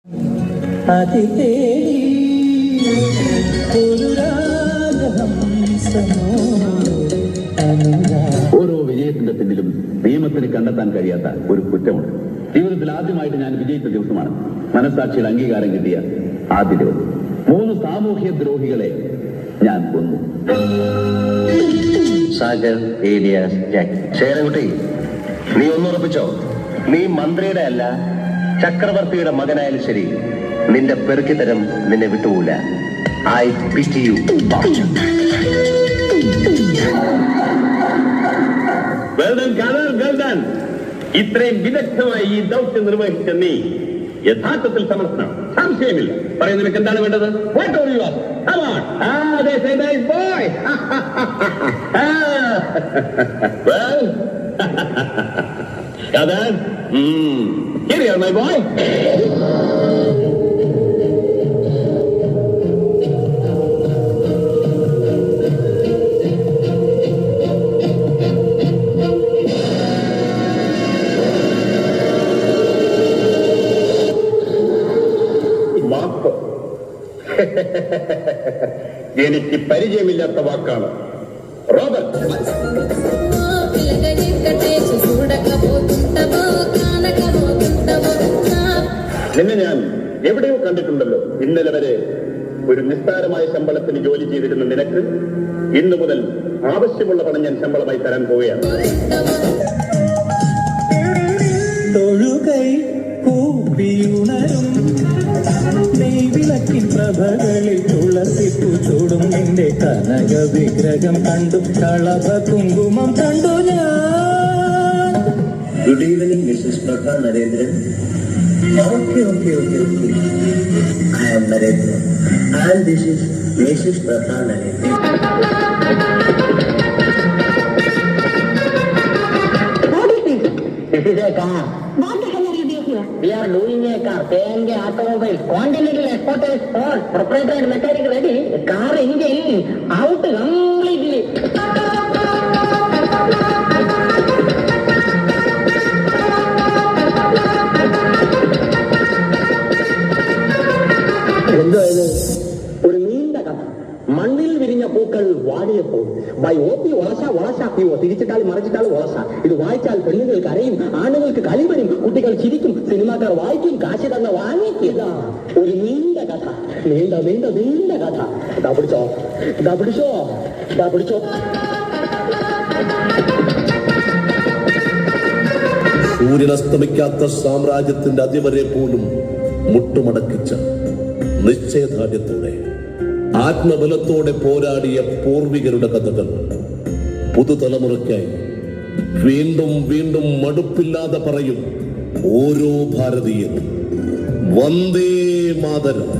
ഓരോ വിജയത്തിന്റെ പിന്നിലും നിയമത്തിന് കണ്ടെത്താൻ കഴിയാത്ത ഒരു കുറ്റമുണ്ട്. ജീവിതത്തിൽ ആദ്യമായിട്ട് ഞാൻ വിജയിച്ച ദിവസമാണ് മനസ്സാക്ഷിയുടെ അംഗീകാരം കിട്ടിയ ആദ്യ ദിവസം. 3 സാമൂഹ്യ ദ്രോഹികളെ ഞാൻ കൊന്നു. സാഗർ, ഏലിയാസ്, ജാക്ക്. ശേഖരൻകുട്ടി, നീ ഒന്നുറപ്പിച്ചോ, നീ മന്ത്രിയുടെ അല്ല ചക്രവർത്തിയുടെ മകനായാലും ശരി, നിന്റെ പെറുക്കിത്തരം നിന്നെ വിട്ടുപോകില്ല. I പിറ്റി U. ഇത്രയും വിദഗ്ധമായി ഈ ദൗത്യം നിർവഹിച്ച നീ യഥാർത്ഥത്തിൽ സമർത്ഥനാണ്, സംശയമില്ല. പറയും, നിനക്ക് എന്താണ് വേണ്ടത്? My boy. എനിക്ക് പരിചയമില്ലാത്ത വാക്കാണ് റോബർട്ട്. നിന്നെ ഞാൻ എവിടെയോ കണ്ടിട്ടുണ്ടല്ലോ. ഇന്നലെ വരെ ഒരു നിസ്സാരമായ ശമ്പളത്തിന് ജോലി ചെയ്തിരുന്ന നിനക്ക് ഇന്നു മുതൽ ആവശ്യമുള്ള പണം ഞാൻ ശമ്പളമായി തരാൻ പോവുകയാണ്. പ്രഭകളിൽ തുളസിപ്പു ചൂടും നിന്റെ കനക വിഗ്രഹം കണ്ടു, കളഭ കുങ്കുമം കണ്ടു ഞാൻ. Good evening Mrs Prabha Narendran. Okay. I am Narendra and this is Mrs. Prabha Narendra. What is this? This is a car. What the hell are you doing here? We are doing a car. Paying automobile. Continental exporters for proprietor and mechanic ready. Car engine out completely. എന്തായത്? ഒരു നീണ്ട കഥ. മണ്ണിൽ വിരിഞ്ഞ പൂക്കൾ വാടിയപ്പോൾ by OP വളശാപ്പിയോ തിരിച്ചിട്ടാൽ മറിച്ചിട്ടാൽ വളശ. ഇത് വായിച്ചാൽ പെണ്ണുങ്ങൾ കരയും, ആണുങ്ങൾക്ക് കളി വരും, കുട്ടികൾ ചിരിക്കും, സിനിമാക്കാർ വായിക്കും, കാശ് തന്ന വാങ്ങിക്കില്ല. ഒരു നീണ്ട കഥ, നീണ്ട കഥ. ഇതാ പിടിച്ചോ. സൂര്യനസ്തമിക്കാത്ത സാമ്രാജ്യത്തിന്റെ അതിവരെ പോലും മുട്ടുമടക്കിച്ച നിശ്ചയദാർഢ്യത്തോടെ ആത്മബലത്തോടെ പോരാടിയ പൂർവികരുടെ കഥകൾ പുതുതലമുറയ്ക്കായി വീണ്ടും മടുപ്പില്ലാതെ പറയും ഓരോ ഭാരതീയനും. വന്ദേ മാതരം.